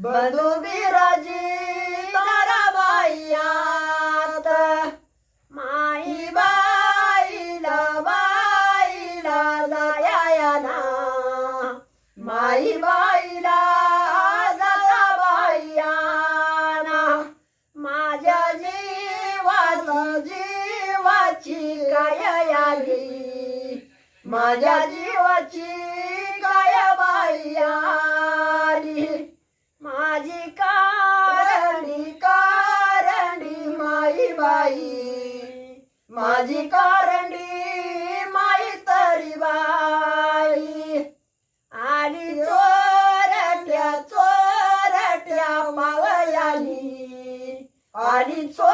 बंधू बिराजी ताराबाईयात माई बाईला जाया ना माई बाईला जाता बाईयाना माझ्या जीवाची काय आली माझ्या जीवाची काय बाई आली माझी कारंडी माई बाई माझी कारंडी माई तरी बाई आली चोरट्या मावयाली आली